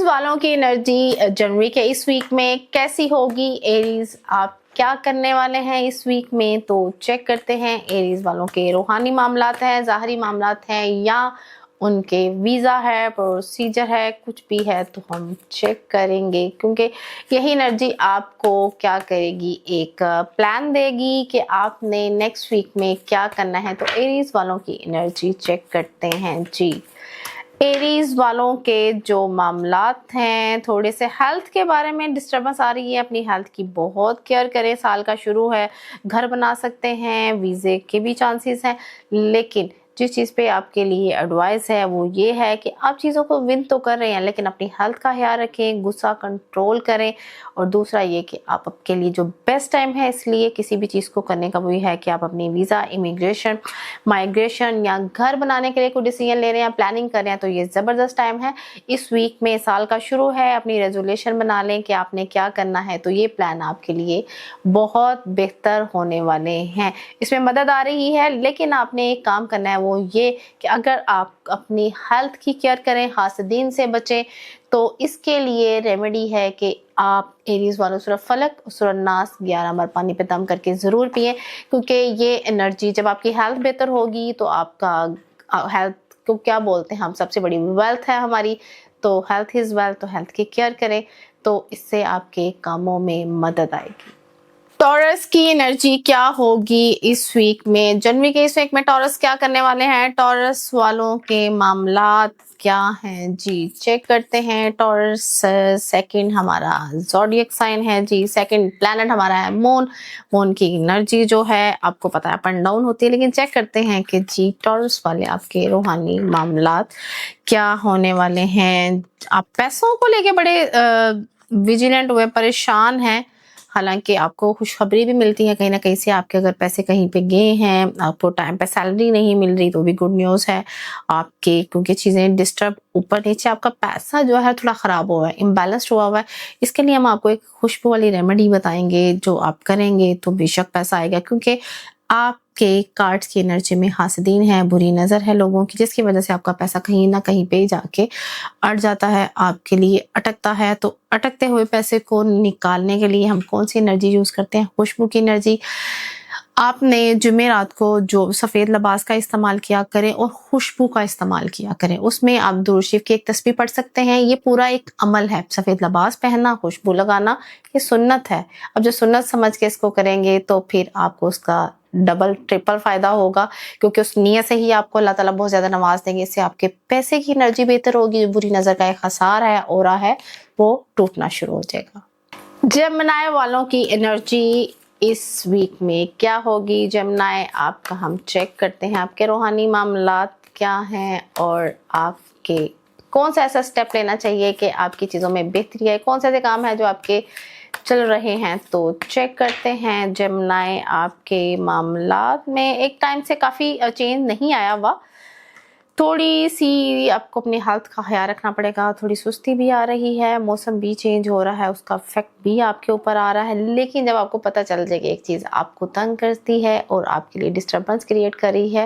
والوں کی انرجی جنوری کے اس ویک میں کیسی ہوگی؟ ایریز آپ کیا کرنے والے ہیں اس ویک میں؟ تو چیک کرتے ہیں ایریز والوں کے روحانی معاملات ہیں، ظاہری معاملات ہیں، یا ان کے ویزا ہے، پروسیجر ہے، کچھ بھی ہے تو ہم چیک کریں گے، کیونکہ یہی انرجی آپ کو کیا کرے گی، ایک پلان دے گی کہ آپ نے نیکسٹ ویک میں کیا کرنا ہے۔ تو ایریز والوں کی انرجی چیک کرتے ہیں جی۔ ایریز والوں کے جو معاملات ہیں، تھوڑے سے ہیلتھ کے بارے میں ڈسٹربنس آ رہی ہے، اپنی ہیلتھ کی بہت کیئر کریں، سال کا شروع ہے، گھر بنا سکتے ہیں، ویزے کے بھی چانسز ہیں، لیکن جس چیز پہ آپ کے لیے ایڈوائز ہے وہ یہ ہے کہ آپ چیزوں کو ون تو کر رہے ہیں لیکن اپنی ہیلتھ کا خیال رکھیں، غصہ کنٹرول کریں، اور دوسرا یہ کہ آپ کے لیے جو بیسٹ ٹائم ہے اس لیے کسی بھی چیز کو کرنے کا وہ یہ ہے کہ آپ اپنی ویزا، امیگریشن، مائیگریشن یا گھر بنانے کے لیے کوئی ڈیسیژن لے رہے ہیں، پلاننگ کر رہے ہیں تو یہ زبردست ٹائم ہے۔ اس ویک میں سال کا شروع ہے، اپنی ریزولوشن بنا لیں کہ آپ نے کیا کرنا ہے، تو یہ پلان آپ کے لیے بہت بہتر ہونے والے ہیں۔ اس میں مدد آ رہی ہے، لیکن آپ نے ایک کام کرنا ہے، وہ یہ کہ اگر آپ اپنی ہیلتھ کی کیئر کریں، حاسدین سے بچیں، تو اس کے لیے ریمیڈی ہے کہ آپ ایریز والوں سورہ فلق، سورہ ناس 11 بار پانی پہ دم کر کے ضرور پئیں، کیونکہ یہ انرجی جب آپ کی ہیلتھ بہتر ہوگی تو آپ کا ہیلتھ کو کیا بولتے ہیں ہم، سب سے بڑی ویلتھ ہے ہماری، تو ہیلتھ از ویلتھ، تو ہیلتھ کی کیئر کریں تو اس سے آپ کے کاموں میں مدد آئے گی۔ ٹورس کی انرجی کیا ہوگی اس ویک میں؟ جنوری کے اس ویک میں ٹورس کیا کرنے والے ہیں؟ ٹورس والوں کے معاملات کیا ہیں جی؟ چیک کرتے ہیں۔ ٹورس سیکنڈ ہمارا زوڈیک سائن ہے جی، سیکنڈ پلانٹ ہمارا ہے مون۔ مون کی انرجی جو ہے آپ کو پتا ہے اپ اینڈ ڈاؤن ہوتی ہے، لیکن چیک کرتے ہیں کہ جی ٹورس والے آپ کے روحانی معاملات کیا ہونے والے ہیں۔ آپ پیسوں کو لے کے بڑے ویجیلنٹ ہوئے، پریشان ہیں، حالانکہ آپ کو خوشخبری بھی ملتی ہے کہیں نہ کہیں سے، آپ کے اگر پیسے کہیں پہ گئے ہیں، آپ کو ٹائم پہ سیلری نہیں مل رہی تو بھی گڈ نیوز ہے آپ کے، کیونکہ چیزیں ڈسٹرب اوپر نیچے، آپ کا پیسہ جو ہے تھوڑا خراب ہوا ہے، امبیلنسڈ ہوا ہے، اس کے لیے ہم آپ کو ایک خوشبو والی ریمیڈی بتائیں گے، جو آپ کریں گے تو بے شک پیسہ آئے گا، کیونکہ آپ کے کارڈز کی انرجی میں حاسدین ہے، بری نظر ہے لوگوں کی، جس کی وجہ سے آپ کا پیسہ کہیں نہ کہیں پہ جا کے اٹ جاتا ہے، آپ کے لیے اٹکتا ہے۔ تو اٹکتے ہوئے پیسے کو نکالنے کے لیے ہم کون سی انرجی یوز کرتے ہیں؟ خوشبو کی انرجی۔ آپ نے جمعرات کو جو سفید لباس کا استعمال کیا کریں اور خوشبو کا استعمال کیا کریں، اس میں آپ درود شریف کی ایک تسبیح پڑھ سکتے ہیں۔ یہ پورا ایک عمل ہے، سفید لباس پہننا، خوشبو لگانا، یہ سنت ہے۔ اب جو سنت سمجھ کے اس کو کریں گے تو پھر آپ کو اس کا ڈبل ٹرپل فائدہ ہوگا، کیونکہ اس نیت سے ہی آپ کو اللہ تعالیٰ بہت زیادہ نواز دیں گے، اس سے آپ کے پیسے کی انرجی بہتر ہوگی، بری نظر کا ایک خسار ہے، اورا ہے، وہ ٹوٹنا شروع ہو جائے گا۔ جیمنائی والوں کی انرجی اس ویک میں کیا ہوگی؟ جیمنائی آپ کا ہم چیک کرتے ہیں، آپ کے روحانی معاملات کیا ہیں اور آپ کے کون سا ایسا سٹیپ لینا چاہیے کہ آپ کی چیزوں میں بہتری ہے، کون سے ایسے کام ہیں جو آپ کے چل رہے ہیں، تو چیک کرتے ہیں۔ جیمنائی آپ کے معاملات میں ایک ٹائم سے کافی چینج نہیں آیا ہوا، تھوڑی سی آپ کو اپنی ہیلتھ کا خیال رکھنا پڑے گا، تھوڑی سستی بھی آ رہی ہے، موسم بھی چینج ہو رہا ہے، اس کا افیکٹ بھی آپ کے اوپر آ رہا ہے، لیکن جب آپ کو پتہ چل جائے کہ ایک چیز آپ کو تنگ کرتی ہے اور آپ کے لیے ڈسٹربنس کریٹ کر رہی ہے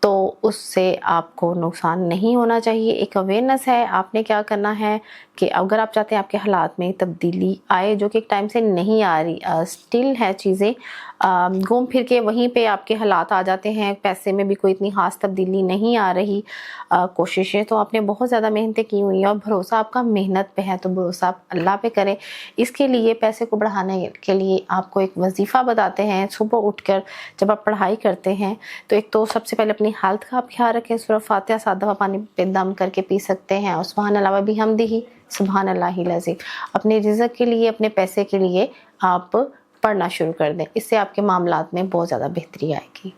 تو اس سے آپ کو نقصان نہیں ہونا چاہیے۔ ایک اویئرنس ہے، آپ نے کیا کرنا ہے کہ اگر آپ چاہتے ہیں آپ کے حالات میں تبدیلی آئے، جو کہ ایک ٹائم سے نہیں آ رہی، سٹل ہے چیزیں، گھوم پھر کے وہیں پہ آپ کے حالات آ جاتے ہیں، پیسے میں بھی کوئی اتنی خاص تبدیلی نہیں آ رہی، کوششیں تو آپ نے بہت زیادہ محنتیں کی ہوئی ہیں اور بھروسہ آپ کا محنت پہ ہے، تو بھروسہ آپ اللہ پہ کریں۔ اس کے لیے پیسے کو بڑھانے کے لیے آپ کو ایک وظیفہ بتاتے ہیں، صبح اٹھ کر جب آپ پڑھائی کرتے ہیں تو ایک تو سب سے پہلے اپنی ہیلتھ کا آپ خیال رکھیں، سورہ فاتحہ 7 دفعہ پانی پہ دم کر کے پی سکتے ہیں، اور سبحان اللہ و بحمدہ، سبحان اللہ العظیم، اپنے رزق کے لیے، اپنے پیسے کے لیے آپ پڑھنا شروع کر دیں، اس سے آپ کے معاملات میں بہت زیادہ بہتری آئے گی۔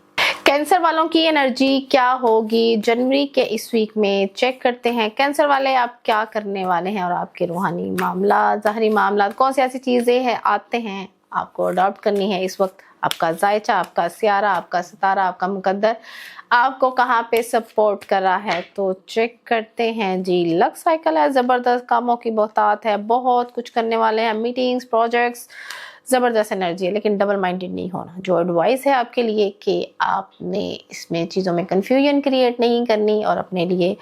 کینسر والوں کی انرجی کیا ہوگی جنوری کے اس ویک میں؟ چیک کرتے ہیں کینسر والے آپ کیا کرنے والے ہیں، اور آپ کے روحانی معاملات، ظاہری معاملات، کون سی ایسی چیزیں ہیں آتے ہیں آپ کو اڈاپٹ کرنی ہے اس وقت، آپ کا ذائچہ، آپ کا سیارہ، آپ کا ستارہ، آپ کا مقدر آپ کو کہاں پہ سپورٹ کر رہا ہے، تو چیک کرتے ہیں جی۔ لک سائیکل ہے، زبردست کاموں کی بہتات ہے، بہت کچھ کرنے والے ہیں، میٹنگز، پروجیکٹس، زبردست انرجی ہے، لیکن ڈبل مائنڈیڈ نہیں ہونا. جو ایڈوائس ہے آپ کے لیے کہ آپ نے اس میں چیزوں میں کنفیوژن کریٹ نہیں کرنی اور اپنے لیے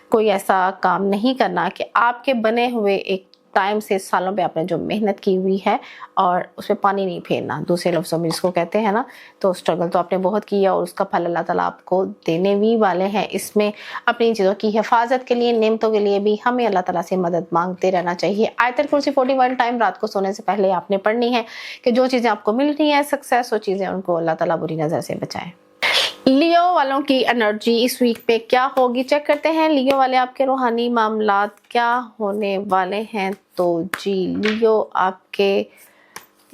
کوئی ایسا کام نہیں کرنا کہ آپ کے بنے ہوئے ایک ٹائم سے سالوں پہ آپ نے جو محنت کی ہوئی ہے اور اس پہ پانی نہیں پھیرنا، دوسرے لفظوں میں جس کو کہتے ہیں نا. تو اسٹرگل تو آپ نے بہت کیا اور اس کا پھل اللہ تعالیٰ آپ کو دینے بھی والے ہیں. اس میں اپنی چیزوں کی حفاظت کے لیے، نعمتوں کے لیے بھی ہمیں اللہ تعالیٰ سے مدد مانگتے رہنا چاہیے. آیت الکرسی 41 ٹائم رات کو سونے سے پہلے آپ نے پڑھنی ہے کہ جو چیزیں آپ کو مل رہی ہیں سکسیس، وہ چیزیں ان کو اللہ تعالیٰ بری نظر سے بچائیں. لیو والوں کی انرجی اس ویک پہ کیا ہوگی چیک کرتے ہیں. لیو والے آپ کے روحانی معاملات کیا ہونے والے ہیں؟ تو جی لیو آپ کے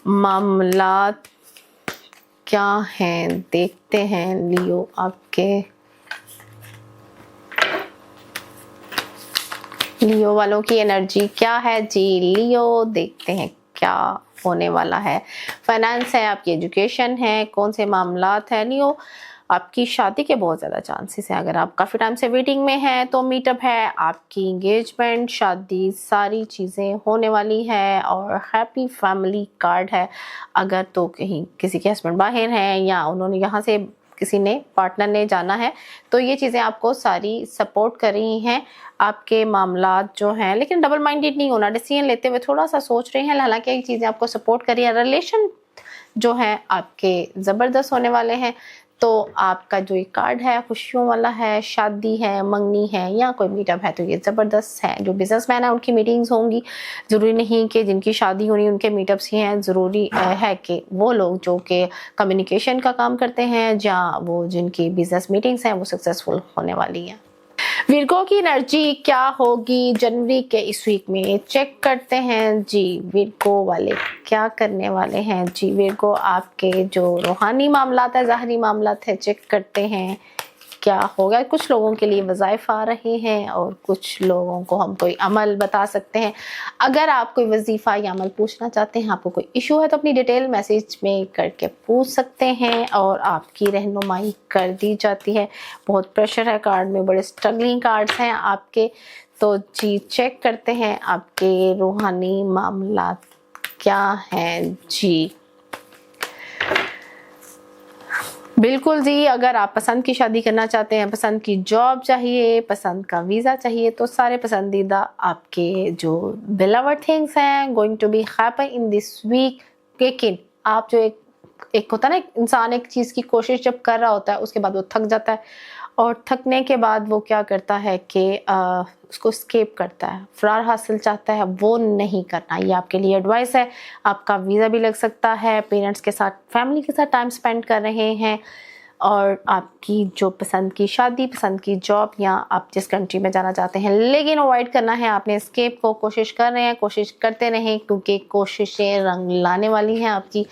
معاملات کیا ہیں دیکھتے ہیں. لیو آپ کے لیو والوں کی انرجی کیا ہے؟ جی لیو دیکھتے ہیں کیا ہونے والا ہے. فائنانس ہے، آپ کی ایجوکیشن ہے، کون سے معاملات ہیں. لیو آپ کی شادی کے بہت زیادہ چانسز ہیں. اگر آپ کافی ٹائم سے ویٹنگ میں ہیں تو میٹ اپ ہے. آپ کی انگیجمنٹ، شادی، ساری چیزیں ہونے والی ہے. اور ہیپی فیملی کارڈ ہے. اگر تو کہیں کسی کے ہسبینڈ باہر ہیں یا انہوں نے یہاں سے کسی نے پارٹنر نے جانا ہے تو یہ چیزیں آپ کو ساری سپورٹ کر رہی ہیں. آپ کے معاملات جو ہیں، لیکن ڈبل مائنڈیڈ نہیں ہونا، ڈیسیژن لیتے ہوئے تھوڑا سا سوچ رہے ہیں. حالانکہ یہ چیزیں آپ کو سپورٹ کر رہی ہیں. ریلیشن جو ہے آپ کے زبردست ہونے والے ہیں. تو آپ کا جو یہ کارڈ ہے خوشیوں والا ہے، شادی ہے، منگنی ہے یا کوئی میٹ اپ ہے تو یہ زبردست ہے. جو بزنس مین ہے ان کی میٹنگز ہوں گی. ضروری نہیں کہ جن کی شادی ہونی ان کے میٹ اپس ہی ہیں. ضروری ہے کہ وہ لوگ جو کہ کمیونیکیشن کا کام کرتے ہیں یا وہ جن کی بزنس میٹنگز ہیں وہ سکسیسفل ہونے والی ہیں. ویرگو کی انرجی کیا ہوگی جنوری کے اس ویک میں چیک کرتے ہیں. جی ویرگو والے کیا کرنے والے ہیں؟ جی ویرگو آپ کے جو روحانی معاملات ہیں، ظاہری معاملات ہیں، چیک کرتے ہیں کیا ہوگا. کچھ لوگوں کے لیے وظائف آ رہے ہیں اور کچھ لوگوں کو ہم کوئی عمل بتا سکتے ہیں. اگر آپ کوئی وظیفہ یا عمل پوچھنا چاہتے ہیں، آپ کو کوئی ایشو ہے تو اپنی ڈیٹیل میسیج میں کر کے پوچھ سکتے ہیں اور آپ کی رہنمائی کر دی جاتی ہے. بہت پریشر ہے کارڈ میں، بڑے اسٹرگلنگ کارڈز ہیں آپ کے. تو جی چیک کرتے ہیں آپ کے روحانی معاملات کیا ہیں. جی بالکل جی، اگر آپ پسند کی شادی کرنا چاہتے ہیں، پسند کی جاب چاہیے، پسند کا ویزا چاہیے تو سارے پسندیدہ آپ کے جو beloved things ہیں going to be happen in this week. لیکن آپ جو ایک ہوتا ہے نا انسان ایک چیز کی کوشش جب کر رہا ہوتا ہے اس کے بعد وہ تھک جاتا ہے اور تھکنے کے بعد وہ کیا کرتا ہے کہ اس کو اسکیپ کرتا ہے، فرار حاصل چاہتا ہے. وہ نہیں کرنا. یہ آپ کے لیے ایڈوائس ہے. آپ کا ویزا بھی لگ سکتا ہے، پیرنٹس کے ساتھ، فیملی کے ساتھ ٹائم سپینڈ کر رہے ہیں اور آپ کی جو پسند کی شادی، پسند کی جاب یا آپ جس کنٹری میں جانا چاہتے ہیں، لیکن اوائڈ کرنا ہے آپ نے اسکیپ کو. کوشش کر رہے ہیں، کوشش کرتے رہیں کیونکہ کوششیں رنگ لانے والی ہیں آپ کی.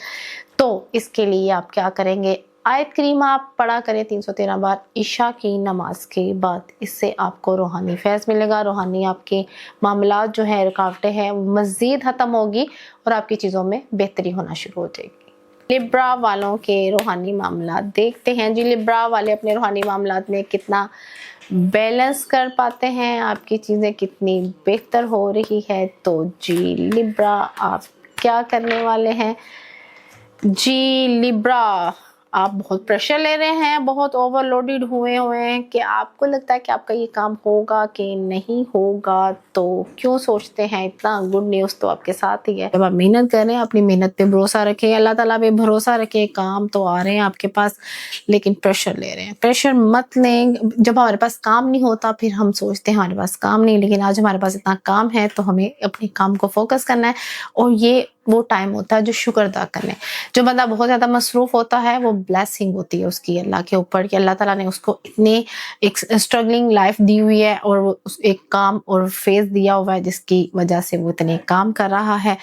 تو اس کے لیے آپ کیا کریں گے؟ آیت کریمہ آپ پڑھا کریں 313 بار عشاء کی نماز کے بعد. اس سے آپ کو روحانی فیض ملے گا. روحانی آپ کے معاملات جو ہیں، رکاوٹیں ہیں، مزید ختم ہوگی اور آپ کی چیزوں میں بہتری ہونا شروع ہو جائے گی. لبرا والوں کے روحانی معاملات دیکھتے ہیں. جی لبرا والے اپنے روحانی معاملات میں کتنا بیلنس کر پاتے ہیں، آپ کی چیزیں کتنی بہتر ہو رہی ہے. تو جی لبرا آپ کیا کرنے والے ہیں؟ جی لبرا آپ بہت پریشر لے رہے ہیں، بہت اوور لوڈڈ ہوئے ہیں کہ آپ کو لگتا ہے کہ آپ کا یہ کام ہوگا کہ نہیں ہوگا. تو کیوں سوچتے ہیں اتنا؟ گڈ نیوز تو آپ کے ساتھ ہی ہے. جب آپ محنت کر رہے ہیں اپنی محنت پہ بھروسہ رکھیں، اللہ تعالیٰ پہ بھروسہ رکھیں. کام تو آ رہے ہیں آپ کے پاس لیکن پریشر لے رہے ہیں. پریشر مت لیں. جب ہمارے پاس کام نہیں ہوتا پھر ہم سوچتے ہیں ہمارے پاس کام نہیں، لیکن آج ہمارے پاس اتنا کام ہے تو ہمیں اپنے کام کو فوکس کرنا ہے. اور یہ وہ ٹائم ہوتا ہے جو شکر ادا کرنے. جو بندہ بہت زیادہ مصروف ہوتا ہے وہ بلیسنگ ہوتی ہے اس کی اللہ کے اوپر کہ اللہ تعالیٰ نے اس کو اتنے ایک اسٹرگلنگ لائف دی ہوئی ہے اور وہ ایک کام اور فیز دیا ہوا ہے جس کی وجہ سے وہ اتنے کام کر رہا ہے.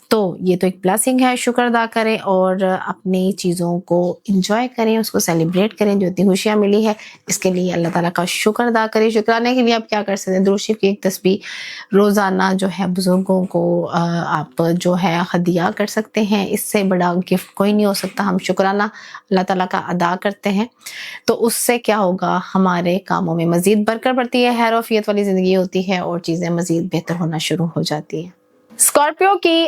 تو یہ تو ایک بلیسنگ ہے. شکر ادا کریں اور اپنی چیزوں کو انجوائے کریں، اس کو سیلیبریٹ کریں. جو اتنی خوشیاں ملی ہے اس کے لیے اللہ تعالیٰ کا شکر ادا کریں. شکرانے کے لیے آپ کیا کر سکتے ہیں؟ درود شریف کی ایک تسبیح روزانہ جو ہے بزرگوں کو آپ جو ہے ہدیہ کر سکتے ہیں. اس سے بڑا گفٹ کوئی نہیں ہو سکتا. ہم شکرانہ اللہ تعالیٰ کا ادا کرتے ہیں تو اس سے کیا ہوگا؟ ہمارے کاموں میں مزید برکت بڑھتی ہے، خیر و عافیت والی زندگی ہوتی ہے اور چیزیں مزید بہتر ہونا شروع ہو جاتی ہیں. اسکارپیو کی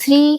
3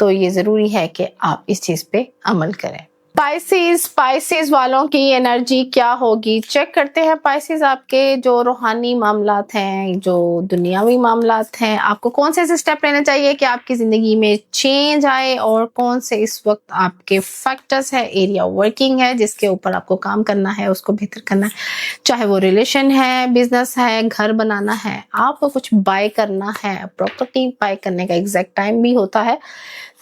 تو یہ ضروری ہے کہ آپ اس چیز پہ عمل کریں۔ اسپائسیز والوں کی انرجی کیا ہوگی، چیک کرتے ہیں اسپائسیز آپ کے جو روحانی معاملات ہیں، جو دنیاوی معاملات ہیں، آپ کو کون سے ایسے اسٹیپ لینے چاہیے کہ آپ کی زندگی میں چینج آئے، اور کون سے اس وقت آپ کے فیکٹرز ہے، ایریا ورکنگ ہے جس کے اوپر آپ کو کام کرنا ہے، اس کو بہتر کرنا ہے، چاہے وہ ریلیشن ہے، بزنس ہے، گھر بنانا ہے، آپ کو کچھ بائی کرنا ہے، پراپرٹی بائی کرنے کا ایگزیکٹ ٹائم بھی ہوتا ہے۔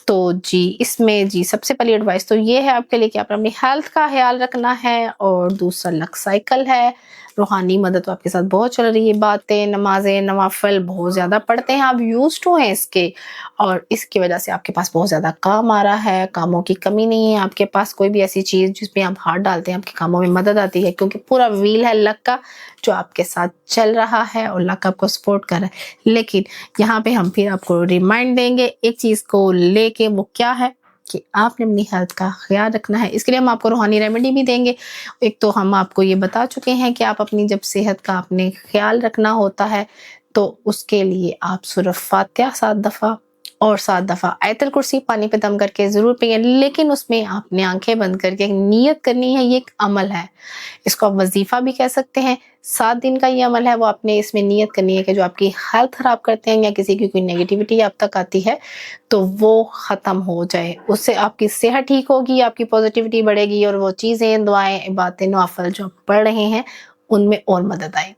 تو جی اس میں جی سب سے پہلی ایڈوائس تو یہ ہے آپ کے لیے کہ آپ اپنی ہیلتھ کا خیال رکھنا ہے، اور دوسرا لک سائیکل ہے، روحانی مدد تو آپ کے ساتھ بہت چل رہی ہے، باتیں، نمازیں، نوافل بہت زیادہ پڑھتے ہیں، آپ یوز ٹو ہیں اس کے، اور اس کی وجہ سے آپ کے پاس بہت زیادہ کام آ رہا ہے، کاموں کی کمی نہیں ہے آپ کے پاس، کوئی بھی ایسی چیز جس میں آپ ہاتھ ڈالتے ہیں آپ کے کاموں میں مدد آتی ہے، کیونکہ پورا ویل ہے لک کا جو آپ کے ساتھ چل رہا ہے، اور لک آپ کو سپورٹ کر رہا ہے۔ لیکن یہاں پہ ہم پھر آپ کو ریمائنڈ دیں گے ایک چیز کو لے کے، وہ کیا ہے کہ آپ نے اپنی ہیلتھ کا خیال رکھنا ہے۔ اس کے لیے ہم آپ کو روحانی ریمیڈی بھی دیں گے۔ ایک تو ہم آپ کو یہ بتا چکے ہیں کہ آپ اپنی جب صحت کا اپنے خیال رکھنا ہوتا ہے تو اس کے لیے آپ سورۃ فاتحہ 7 دفعہ اور 7 دفعہ آیت الکرسی پانی پہ دم کر کے ضرور پئیں، لیکن اس میں آپ نے آنکھیں بند کر کے نیت کرنی ہے، یہ ایک عمل ہے، اس کو آپ وظیفہ بھی کہہ سکتے ہیں۔ 7 دن کا یہ عمل ہے، وہ آپ نے اس میں نیت کرنی ہے کہ جو آپ کی ہیلتھ خراب کرتے ہیں یا کسی کی کوئی نیگیٹیوٹی آپ تک آتی ہے تو وہ ختم ہو جائے، اس سے آپ کی صحت ٹھیک ہوگی، آپ کی پازیٹیوٹی بڑھے گی، اور وہ چیزیں، دعائیں، باتیں، نوافل جو آپ پڑھ رہے ہیں ان میں اور مدد آئے۔